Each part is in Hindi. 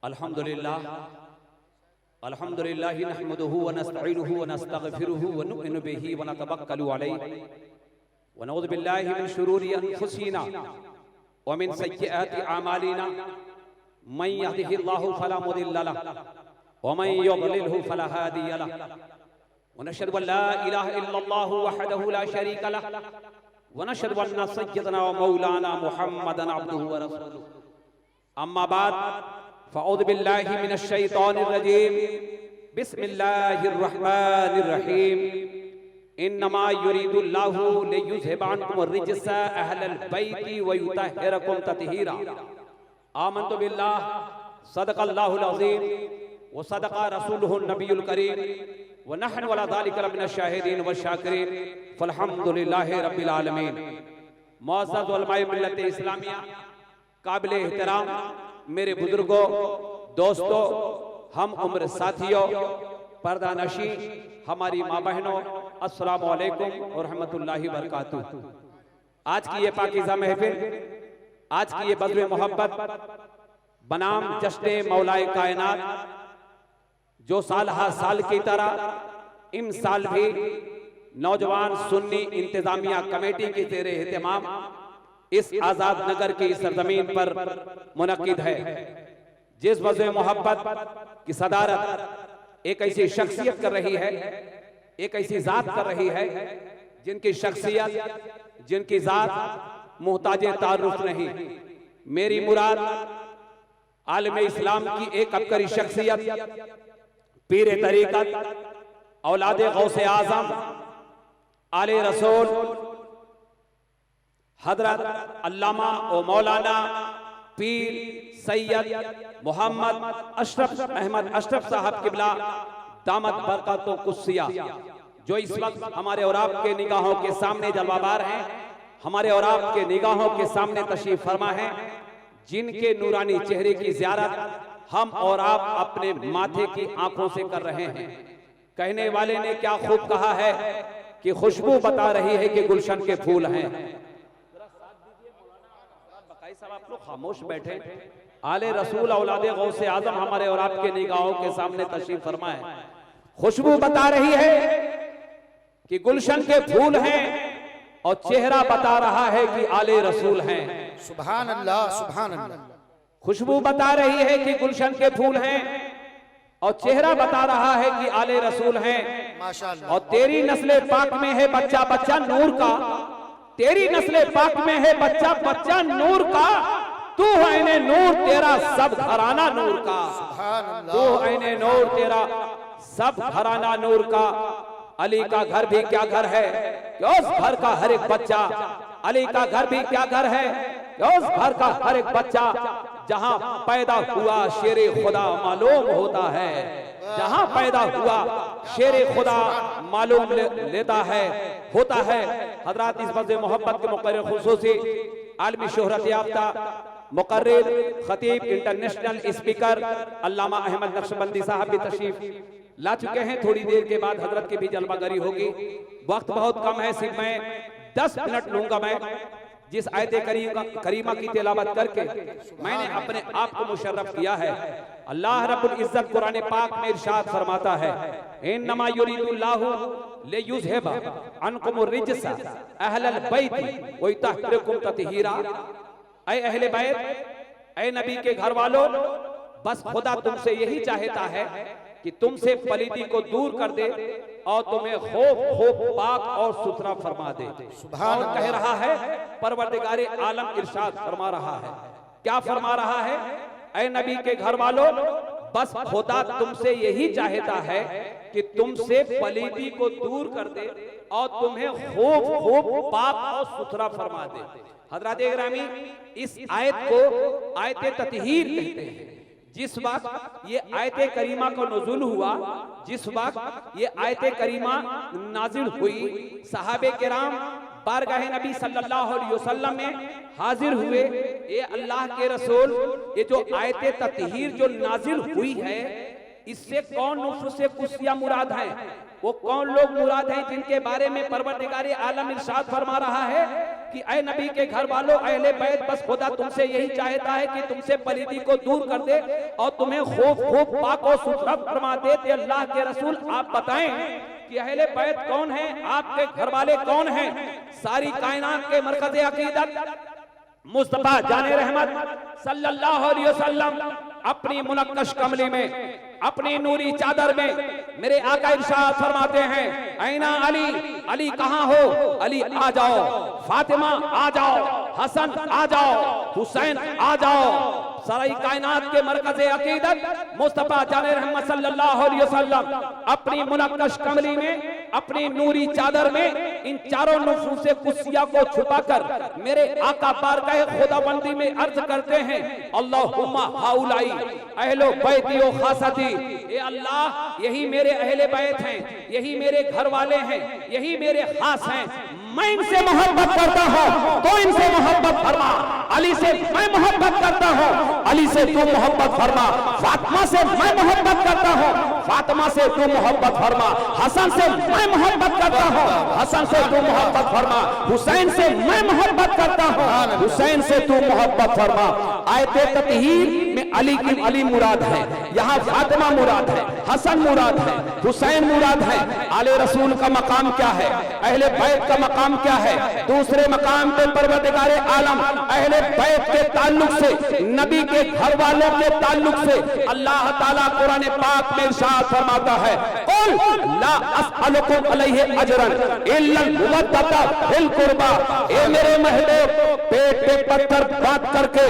अल्हम्दुलिल्लाह अल्हम्दुलिल्लाह नहमदुहु व नस्तईनुहु व नस्तगफिरुहु व नु'मिनु बिही व नतवक्कलु अलैहि व नऊज़ु बिल्लाहि मिन शुरूरि अनफुसिना व मिन सय्यिआति अमालिना मन यहदिहिल्लाहु फला मुदिल्ल लहु व मन युद्लिलहु फला हादिय लहु व नशहदु अन ला इलाहा इल्लल्लाहु वहदहु ला शरीका लहु व नशहदु अन्न सय्यदना व मौलाना मुहम्मदन अब्दुहु व रसूलुहु अम्मा बाद फ़अऊज़ु बिल्लाहि मिनश शैतानिर रजीम बिस्मिल्लाहिर रहमानिर रहीम इन्नमा युरीदुल्लाहु लियुज़हिबा अन्कुम अर्रिज्सा अहलल बैति व युतहिरकुम तत्हीरा आमन्तु बिल्लाह सदक़ल्लाहुल अज़ीम व सदक़ा रसूलुहुन नबियुल करीम व नहनु अला ज़ालिका मिनश शाहिदीन व शाकिरीन फ़ल्हम्दुलिल्लाहि रब्बिल आलमीन। मुअज़्ज़ज़ उलमाए मिल्लत इस्लामिया, काबिल एहतराम मेरे बुजुर्गों, दोस्तों, हम उम्र साथियों, पर्दानशी, हमारी माँ बहनों, अस्सलामु अलैकुम व रहमतुल्लाहि व बरकातुहू। आज की ये पाकीज़ा महफिल, आज की ये बज़्म मोहब्बत बनाम जश्न मौलाए कायनात, जो साल हर साल की तरह इन साल भी नौजवान सुन्नी इंतजामिया कमेटी के ज़ेरे एहतमाम इस आजाद नगर की सरजमीन पर मुनक्किद है। जिस वज़्म मोहब्बत की सदारत एक ऐसी शख्सियत कर रही है, एक ऐसी जात कर रही है जिनकी शख्सियत, जिनकी जात मुहताज तारुफ नहीं। मेरी मुराद आलम इस्लाम की एक अबकरी शख्सियत, पीर तरीक़त, औलादे गौसे आज़म, आले रसूल हजरत अल्लामा व मौलाना पीर सैयद मोहम्मद अशरफ अहमद अशरफ साहब किबला दामत बरकतो कुस्सिया, जो इस वक्त हमारे और आपके निगाहों के सामने जलवाबार हैं, हमारे और आपके निगाहों के सामने तशरीफ फरमा है, जिनके नूरानी चेहरे की ज़ियारत हम और आप अपने माथे की आंखों से कर रहे हैं। कहने वाले ने क्या खूब कहा है कि खुशबू बता रही है कि गुलशन के फूल हैं। आप लोग खामोश बैठे। आले रसूल औलादे गौसे आजम हमारे और आपके निगाहों के सामने तशरीफ फरमाए। खुशबू बता रही है कि गुलशन के फूल हैं और चेहरा बता रहा है कि आले रसूल हैं। सुभान अल्लाह, सुभान अल्लाह। खुशबू बता रही है कि गुलशन के फूल हैं और चेहरा बता रहा है कि आले रसूल हैं। माशाअल्लाह। और तेरी नस्ले पाक में है बच्चा बच्चा नूर का, तेरी नस्ले पाक में है बच्चा बच्चा नूर का, तू ऐने नूर तेरा सब घराना नूर का, तू ऐने नूर तेरा सब घराना नूर का। अली का घर भी क्या घर है कि उस घर का हर एक बच्चा, अली का घर भी क्या घर है कि उस घर का हर एक बच्चा जहां पैदा हुआ शेरे खुदा मालूम होता है, जहां पैदा हुआ शेरे खुदा मालूम लेता है, होता है। हजरात, इस वज़्म मोहब्बत के मुक़र्रिर खुसूसी आलमी शोहरत याफ्ता मुक़र्रिर खतीब इंटरनेशनल स्पीकर अल्लामा अहमद नक्शबंदी साहब भी तशरीफ ला चुके हैं। थोड़ी देर के बाद हजरत की भी जलवागरी होगी। वक्त बहुत कम है, सिर्फ मैं 10 मिनट लूंगा। मैं जिस आयत करीमा की तिलावत करके मैंने अपने आप को मुशर्रफ किया है, अल्लाह रब्बुल इज्जत कुरान पाक में इरशाद फरमाता है, इन्नमा युरीदुल्लाहु लियुज़हिबा अन्कुम अर्रिज्सा अहलल बैति व युतहिरकुम तत्हीरा। ऐ अहले बैत, ऐ नबी के घर वालों, बस खुदा तुमसे यही चाहता है कि तुमसे पलीदी को दूर कर दे और तुम्हें खूब खूब पाक और सुथरा फरमा दे। और कह रहा है परवरदिगारे आलम इरशाद फरमा रहा है, क्या फरमा रहा है? ऐ नबी के घर वालों, बस खुदा तुमसे यही चाहता है कि तुमसे पलीदी को दूर कर दे और तुम्हें खूब खूब पाक और सुथरा फरमा दे। हजरत इकरामी, इस आयत को आयत तत्हीर कहते हैं। जिस वक्त ये आयत करीमा को नुज़ूल हुआ, जिस वक्त ये आयत करीमा नाजिल हुई, सहाबे किराम बारगाह नबी सल्लल्लाहु अलैहि वसल्लम में हाजिर हुए। ये अल्लाह के रसूल, ये जो आयत तत्हीर जो नाजिल हुई है, इससे कौन नुफ्स कुस्सिया मुराद है? वो कौन लोग मुराद हैं जिनके बारे में परवरदिगार आलम इरशाद फरमा रहा है कि ऐ नबी के घर वालों, अहले बैत, बस खुदा तुमसे यही चाहता है कि तुमसे पलीदी को दूर कर दे और तुम्हें खूब पाक और सुथरा फरमा दे। अल्लाह के रसूल आप बताएं कि अहले बैत कौन है, आपके घर वाले कौन हैं? सारी कायनात के मरकज़े अकीदत मुस्तफा जाने रहमत सल्लल्लाहु अलैहि वसल्लम अपनी मुनक्कश कमली में, अपनी नूरी चादर में मेरे आका इरशाद फरमाते हैं, ऐना अली, अली कहां हो? अली आ जाओ, फातिमा आ जाओ, हसन आ जाओ, हुसैन आ जाओ। सारी कायनात के मरकज़े अकीदत मुस्तफा जाने रहमत सल्लल्लाहु अलैहि वसल्लम अपनी मुनक्कश कमली में, अपनी नूरी चादर में इन चारों नुफूसे कुस्सिया को छुपाकर मेरे आका बारगाह खुदाबंदी में अर्ज करते हैं, अल्लाहुम्मा हाउलाई अहलो बैती व खासती। ए अल्लाह, यही मेरे अहले बैत हैं, यही मेरे घर वाले हैं, यही मेरे खास हैं। मैं इनसे मोहब्बत करता हूँ तो इनसे मोहब्बत फरमा। अली से मैं मोहब्बत करता हूँ, अली से तू मोहब्बत फरमा। फातिमा से मैं मोहब्बत करता हूँ, फातिमा से तू मोहब्बत फरमा। हसन से मैं मोहब्बत करता हूँ, हसन से तू मोहब्बत फरमा। हुसैन से मैं मोहब्बत करता हूँ, हुसैन से तू मोहब्बत फरमा। आयते ततहीर में अली मुराद है, यहाँ फातिमा मुराद है, हसन मुराद है, हुसैन मुराद है। आले रसूल का मकाम क्या है? अहले बैत का मकाम क्या है? दूसरे मकाम पे परवरदिगार आलम अहले बैत के ताल्लुक से, नबी के घर वालों के ताल्लुक से अल्लाह ताला कुरान पाक में इरशाद फरमाता है, कुल ला अस्अलुकुम अलैहि अजरन इल्लल मुवद्दता फिल कुर्बा। ए मेरे महबूब, पेट पे पत्थर बांध करके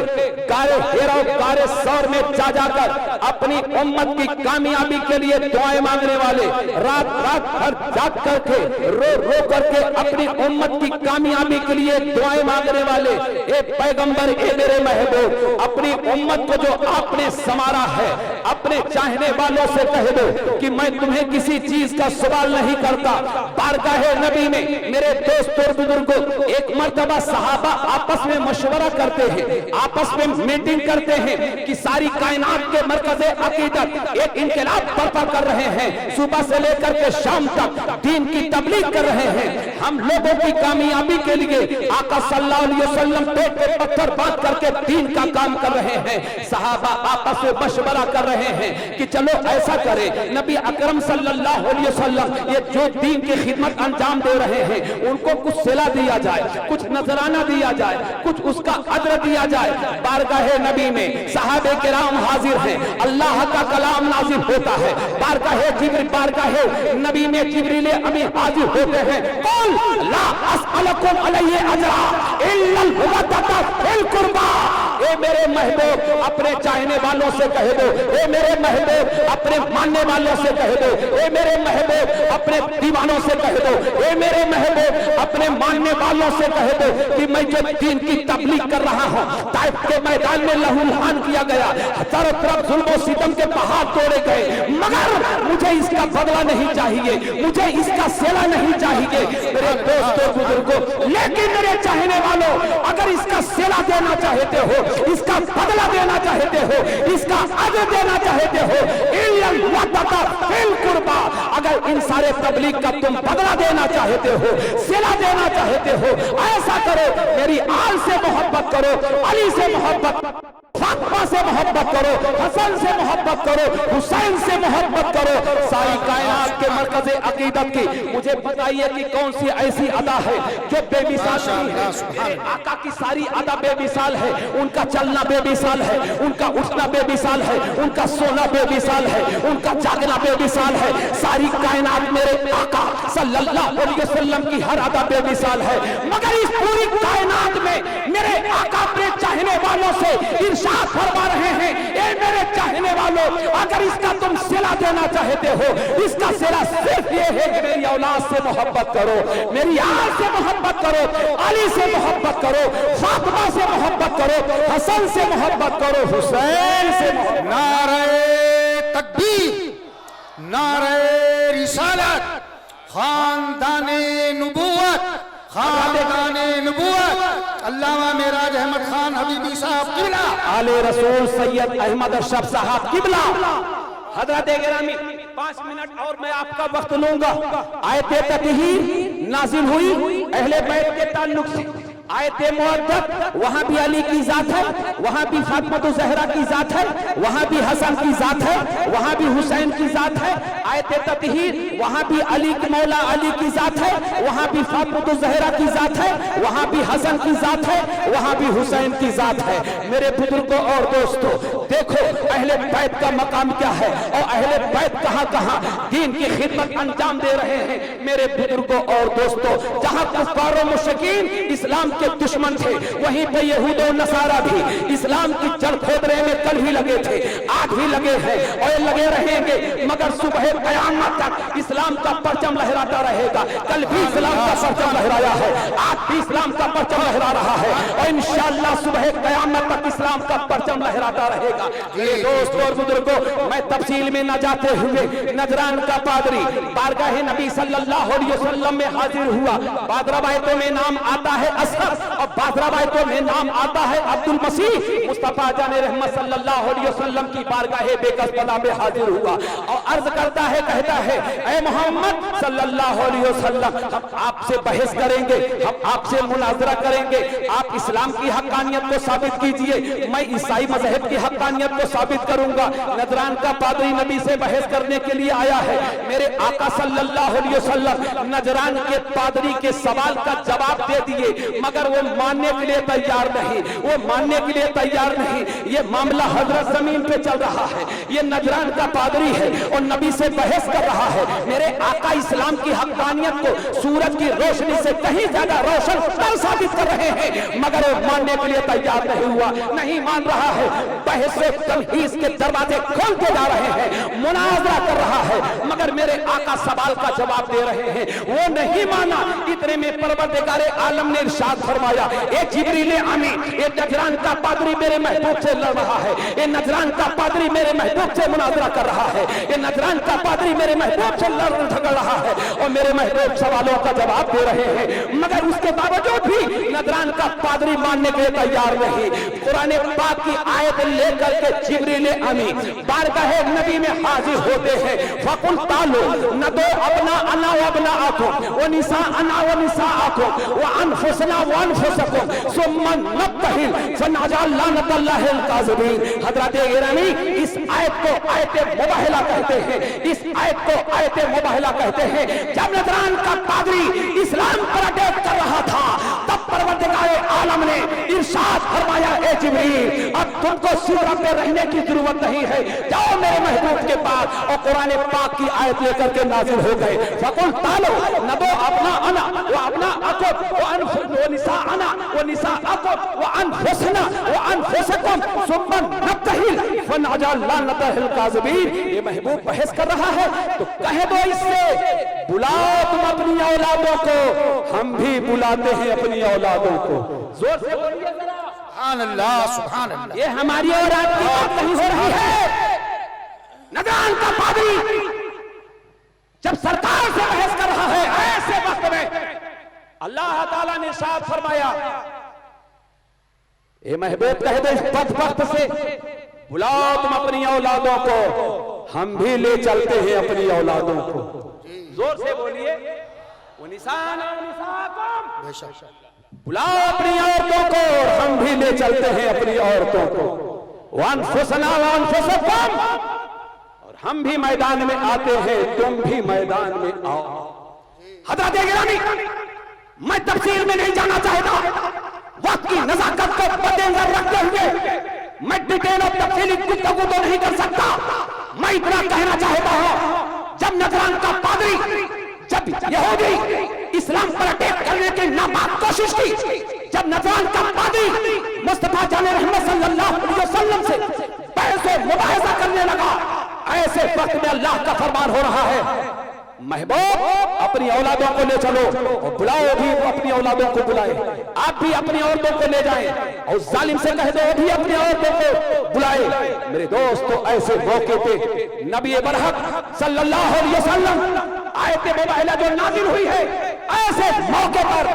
गारे हेरा गारे सौर में जा जाकर अपनी उम्मत की कामयाबी के लिए दुआएं मांगने वाले, रात रात भर जाग करके रो करके अपनी उम्मत की कामयाबी के लिए दुआएं मांगने वाले ए पैगंबर, ए मेरे महबूब, अपनी उम्मत को जो आपने संवारा है, अपने चाहने वालों से कह दो कि मैं तुम्हें किसी चीज का सवाल नहीं करता। बारगाहे नबी में मेरे दोस्त और बुजुर्गों, एक मर्तबा सहाबा आपस में मशवरा करते हैं, आपस में मीटिंग करते हैं कि सारी कायनात के मरकज़े अकीदत एक इनकलाब बर्पा कर रहे हैं, सुबह से लेकर के शाम तक दीन की तबलीग कर रहे हैं। हम लोगों की कामयाबी के लिए आका सल्लल्लाहु अलैहि वसल्लम पेट पे पत्थर बांध करके दीन का काम कर रहे हैं। सहाबा आपस में मशवरा कर रहे हैं कि चलो ऐसा करें, नबी अकरम सल्लल्लाहु अलैहि वसल्लम ये जो दीन की खिदमत अंजाम दे रहे हैं उनको कुछ सिला दिया जाए, कुछ नजराना दिया जाए, कुछ उसका अज्र दिया जाए। बारगाहे नबी में सहाबे किराम हाजिर हैं, अल्लाह का कलाम नाजिल होता है। बारगाहे नबी में जिब्रील अमीन हाजिर होते हैं। कुल ला अस्अलुकुम अलैहि अजरा इल्लल मुवद्दता फिल कुर्बा। ए मेरे महबूब, अपने चाहने वालों से कह दो, ए मेरे महबूब, अपने मानने वालों से कह दो, ए मेरे महबूब, अपने दीवानों से कह दो, ए मेरे महबूब, अपने मानने वालों से कह दो कि मैं जो दीन की तबलीग कर रहा हूँ, ताइफ के मैदान में लहूलुहान किया गया, चारों तरफ जुल्म सितम के पहाड़ तोड़े गए, मगर मुझे इसका बदला नहीं चाहिए, मुझे इसका सिला नहीं चाहिए। मेरे दोस्तों बुजुर्गों, लेकिन मेरे चाहने वालों, अगर इसका सिला देना चाहते हो, इसका बदला देना चाहते हो, इसका अजर देना चाहते हो, इल्लल मुवद्दता फिल कुर्बा, अगर इन सारे तबलीग का तुम बदला देना चाहते हो, सिला देना चाहते हो, ऐसा करो, मेरी आल से मोहब्बत करो, अली से मोहब्बत, फातिमा से मोहब्बत करो, हसन से मोहब्बत करो, हुसैन से मोहब्बत करो। सारी कायनात के मरकज़े अकीदत की मुझे बताइए कि कौन सी ऐसी अदा है जो बेमिसाल नहीं है? मेरे आका की सारी अदा बेमिसाल है, उनका चलना बेमिसाल है, उनका उठना बेमिसाल है, उनका सोना बेमिसाल है, उनका जागना बेमिसाल है। सारी कायनात मेरे आका सल्लल्लाहु अलैहि वसल्लम की हर अदा बेमिसाल है, मगर इस पूरी कायनात में मेरे आका अपने चाहने वालों से इरशाद फरमा रहे हैं, ए मेरे चाहने वालों, अगर इसका तुम सिला देना चाहते हो, इसका सिला सिर्फ ये है कि मेरी औलाद से मोहब्बत करो, मेरी आल से मोहब्बत करो, अली से मोहब्बत करो, फातिमा से मोहब्बत करो, हसन से मोहब्बत करो, हुसैन से मोहब्बत। नारे तकबीर, नारे रिसालत, खानदाने नुबुवत, खानदाने नुबुवत, अल्लामा मेराज अहमद खान हबीबी साहब किबला, आले रसूल सैयद अहमद अशरफ साहब किबला, हजरत गिरामी 5 मिनट और मैं आपका वक्त लूंगा। आयते तत्हीर नाजिल हुई अहले बैत के ताल्लुक से, आयते मुअद्दत वहां भी अली की जात है, वहां भी फातिमा ज़हरा की जात है, वहां भी हसन की जात है, वहां भी हुसैन की जात है। आयते तत्हीर वहां भी अली के मौला अली की जात है, वहां भी फातिमा ज़हरा की जात है, वहां भी हसन की जात है, वहां भी हुसैन की जात है। मेरे बुजुर्गों और दोस्तों, देखो अहले बैत का मकाम क्या है और अहले बैत कहां कहां दीन की खिदमत अंजाम दे रहे हैं। मेरे बुजुर्गों और दोस्तों, जहां कुफ्फार और मुशरिकीन इस्लाम के दुश्मन थे, वहीं पे यहूद और नसारा भी इस्लाम की जड़ खोदने में कल भी लगे थे, आज भी लगे हैं और लगे रहेंगे, मगर सुबह क़यामत तक इस्लाम का परचम लहराता रहेगा। कल भी इस्लाम का परचम लहराया है, आज भी इस्लाम का परचम लहरा रहा है और इंशाअल्लाह सुबह क़यामत तक इस्लाम का परचम लहराता रहेगा। मेरे दोस्तों और बुजुर्गों, मैं तफसील में न जाते हुए, नजरान का पादरी बारगाह नबी सल्लल्लाहु अलैहि वसल्लम में हाजिर हुआ। बाद रवायतों में नाम आता है असर और बाद रवायतों में नाम आता है अब्दुल मसीह। मुस्तफा जाने रहमत सल्लल्लाहु अलैहि वसल्लम की बारगाह बेकसबला में हाजिर हुआ और अर्ज करता है, कहता है, ऐ मोहम्मद सल्लल्लाहु अलैहि वसल्लम, हम आपसे बहस करेंगे, हम आपसे मुनाजरा करेंगे। आप इस्लाम की हक्कानियत को साबित कीजिए, मैं ईसाई मजहब की हक्कानियत को साबित करूंगा। नजरान का पादरी नबी से बहस करने के लिए आया है। मेरे आका सल्लल्लाहु अलैहि वसल्लम नजरान के पादरी के सवाल का जवाब दे दिए, मगर वो मानने के लिए तैयार नहीं, वो मानने के लिए तैयार नहीं। ये मामला हजरत जमीन पे चल रहा है, ये नजरान का पादरी है और नबी से बहस कर रहा है। मेरे आका इस्लाम की हक्कानियत को सूरज की रोशनी से कहीं ज्यादा रोशन कर साबित कर रहे हैं, मगर वो मानने के लिए तैयार नहीं हुआ, नहीं मान रहा है। बहस से तमहीज के दरवाजे खोलते जा रहे हैं, मुनाजरा कर रहा है, मगर मेरे आका सवाल का जवाब दे रहे हैं, वो नहीं माना। इतने में परवरदिगारे आलम ने इरशाद फरमाया, ए जिब्रील अमीन, ये नजरान का पादरी मेरे महबूब से लड़ रहा है, ये नजरान का पादरी मेरे महबूब से मुनाजरा कर रहा है, ये नजरान का पादरी मेरे महबूब से लड़ झगड़ रहा है और मेरे महबूब सवालों का जवाब दे रहे हैं, मगर उसके बावजूद भी नजरान का पादरी मानने के लिए तैयार नहीं। कुरान पाक की आयत लेकर के जिब्रील अमीन बारगाह नबी में हाजिर होते हैं। फकुल तालो न दो अपना अना व अपना आको वो निसा अना व निसा आको वो अनफुसना व अनफुसकुम सुम्मन नबतहिल फनाजा लानतल्लाहिल काज़िबीन। हजरत गिरामी, इस आयत को आयत मुबाहिला कहते हैं, इस आयत को आयत मुबाहिला कहते हैं। जब नजरान का पादरी इस्लाम पर अटैक कर रहा था, तब परवरदिगारे आलम ने इरशाद फरमाया, ए जिब्रील, अब तुमको सिदरा पे रहने की जरूरत नहीं है, जाओ मेरे महबूब के पास। और कुरान पाक की आयत लेकर के नाजिल हो गए। फकुल तालो न दो अपना अना वो अपना अकुब वो अनफुस वो निसा अना वो निसा अकुब वो अनफुसना वो अनफुसकुम सुम्मन नबतहिल फनाजा लानतहिल काज़िबीन। ये महबूब बहस कर रहा है तो कह दो इससे, बुलाओ तुम अपनी औलादों को, हम भी बुलाते हैं अपनी औलादों को। जोर से बोलिए जरा, सुभान अल्लाह, सुभान अल्लाह। ये हमारी और आपकी बात नहीं हो रही है। नजरान का पादरी जब सरकार से बहस कर रहा है, ऐसे वक्त में अल्लाह ताला ने साथ फरमाया, ए महबूब कह दो इस बदबख्त से, बुलाओ तुम अपनी औलादों को, हम भी ले चलते हैं अपनी औलादों को। जोर से बोलिए, वो निशान बुलाओ अपनी औरतों को, हम भी ले चलते हैं अपनी औरतों को। वन फुसना वन फुसकुम, और हम भी मैदान में आते हैं, तुम भी मैदान में आओ। हज़रत गिरामी, मैं तफसील में नहीं जाना चाहता, वक्त की नजाकत को मद्देनजर रखते हुए मैं डिटेल और तफसीली गुफ्तगू तो नहीं कर सकता। मैं इतना कहना चाहता हूं, जब नजरान का पादरी, जब यहूदी इस्लाम पर अटैक करने की नापाक कोशिश की, जब नजरान का पादरी मुस्तफा जाने रहमत सल्लल्लाहु अलैहि वसल्लम से पैसे मुबाहिजा करने लगा, ऐसे वक्त में अल्लाह का फरमान हो रहा है, महबूब अपनी औलादों को ले चलो और बुलाओ भी अपनी औलादों को बुलाए, आप भी अपनी औरतों को ले जाएं और जालिम से कह दो भी अपनी औरतों को बुलाए। मेरे दोस्तों, ऐसे मौके पे नबी बरहक सल्लल्लाहु अलैहि वसल्लम आयत मुबाहिला जो नाज़िल हुई है, ऐसे मौके पर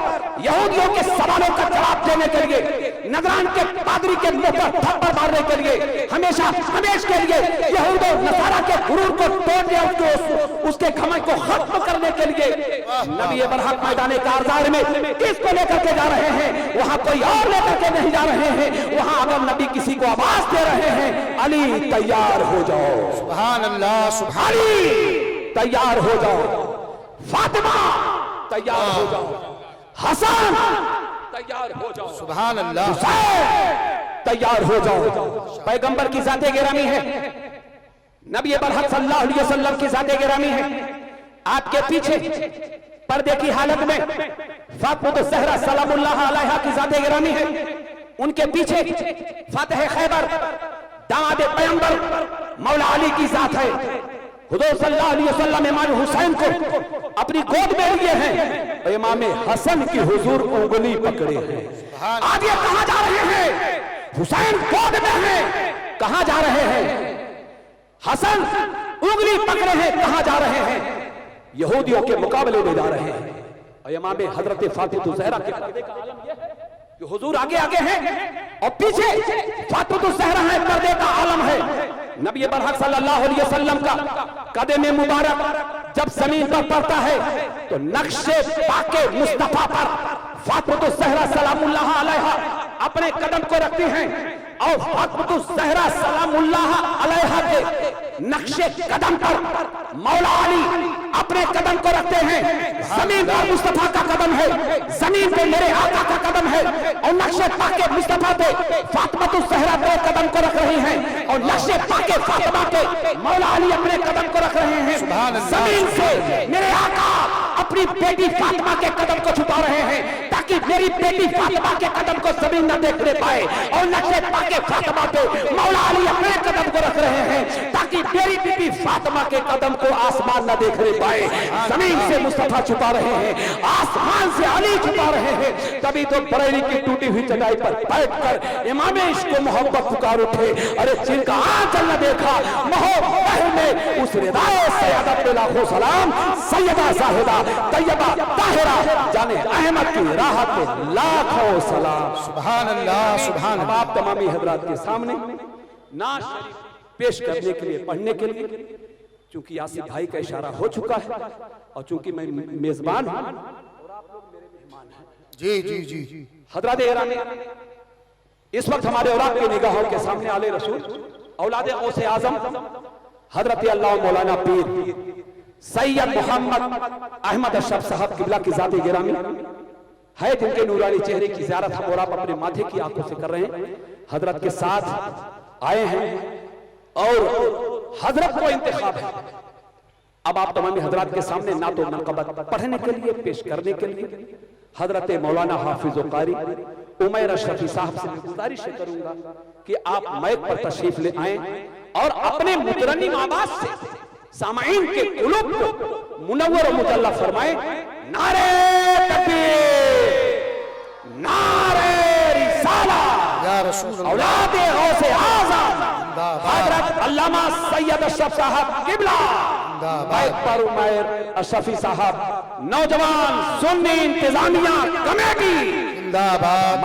यहूदियों के सवालों का जवाब देने के लिए, नजरान के पादरी के मुंह पर थप्पड़ मारने के लिए, हमेशा हमेश के लिए यहूद और नसारा के गुरूर को तोड़ने और उसको उसके घमंड को खत्म करने के लिए नबी बरहक मैदान कारज़ार में किसको लेकर के जा रहे हैं? वहां कोई और लेकर के नहीं जा रहे हैं। वहां अगर नबी किसी को आवाज दे रहे हैं, अली तैयार हो जाओ, सुभान अल्लाह, सुभान अली तैयार हो जाओ, फातिमा तैयार हो जाओ, हसन तैयार हो जाओ, सुभान अल्लाह, हुसैन तैयार हो जाओ। पैगंबर की जाते गिरामी है, नबी बरहक सल्लल्लाहु अलैहि वसल्लम की जाते गिरामी है। आपके पीछे पर्दे की हालत में फातिमा ज़हरा सलामुल्लाह अलैहा की जाते गिरामी है। उनके पीछे फातिह खैबर दामाद पैगंबर मौला अली की जात है। हुजूर सल्लल्लाहु अलैहि वसल्लम इमाम हुसैन को अपनी गोद में लिए हैं, इमाम हसन की हुजूर उंगली पकड़े हैं। आज ये कहां जा रहे हैं? हुसैन गोद में है, कहां जा रहे हैं? हसन उंगली पकड़े हैं, कहां जा रहे हैं? यहूदियों के मुकाबले में जा रहे हैं। और इमाम हजरत फातिमा ज़हरा के पर्दे का आलम यह है कि हुजूर आगे आगे हैं और पीछे फातिमा ज़हरा है, पर्दे का आलम है। नबी बरहक सल्लल्लाहु अलैहि वसल्लम का कदम मुबारक जब जमीन पर पड़ता है तो नक्शे पाके मुस्तफा पर फातिमा ज़हरा सलामुल्लाह अलैहा अपने कदम को रखती हैं और फातिमा ज़हरा सलामुल्लाह अलैहा के नक्शे कदम पर मौला अली अपने कदम को रखते हैं। जमीन पर मुस्तफा का कदम है, जमीन पे मेरे आका का कदम है और नक्शे पाके मुस्तफा पे फातिमा ज़हरा दो कदम को रख रही हैं और नक्शे पाके फातिमा पे मौला अली अपने कदम को रख रहे हैं। जमीन से मेरे आका अपनी बेटी फातिमा के कदम को छुपा रहे हैं ताकि मेरी बेटी फातिमा के कदम को जमीन न देखने पाए और नक्शे पाके फातिमा पे मौला अली अपने कदम को रख रहे हैं ताकि मेरी बीबी फातिमा के कदम को आसमान न देखने पाए। जमीन से मुस्तफा छुपा रहे हैं, आसमान से अली छुपा रहे हैं। तभी तो बरेली की टूटी हुई चटाई पर बैठकर इमाम इश्क मोहब्बत पुकार उठे, अरे जिनका आंचल न देखा महल में उस रिदाए सैयदा पे लाखों सलाम, सैयदा साहिदा तैयबा ताहिरा जाने अहमद की राह पे लाखों सलाम। सुभान अल्लाह, सुभान अल्लाह। आप तमामी हजरात के सामने नात शरीफ पेश करने के लिए, पढ़ने के लिए, चूंकि यासिर भाई का इशारा हो चुका है और चूंकि मैं मेजबान हूं और आप लोग मेरे मेहमान हैं। जी जी जी हजरात गिरामी, इस वक्त हमारे औलाद की निगाहों के सामने आले रसूल औलाद गौसे आजम हजरत अल्लाह मौलाना पीर सैयद मोहम्मद अहमद अशरफ साहब किबला की जाते गिरामी है, जिनके नूरानी चेहरे की ज़ियारत हम और आप अपने माथे की आंखों से कर रहे हैं। हजरत के साथ आए हैं और हजरत को इंतखाब है। अब आप तमाम हजरात के सामने ना तो मनक़बत पढ़ने के लिए, पेश करने के लिए हजरत मौलाना हाफिज़ कारी उमैर अशरफी साहब से गुजारिश करूंगा कि आप माइक पर तशरीफ ले आए और अपने मुतरन्निम आवाज से सामाईन के कुलूब को मुनव्वर और मुजल्ला फरमाए। नारे तकबीर, नारे रिसाला, या रसूल अल्लाह, औलादे गौसे आज़म हजरत अल्लामा सैयद अशरफ साहब किबला, माइक पर उमैर अशरफी साहब, नौजवान सुन्नी इंतजामिया कमेटी जिंदाबाद।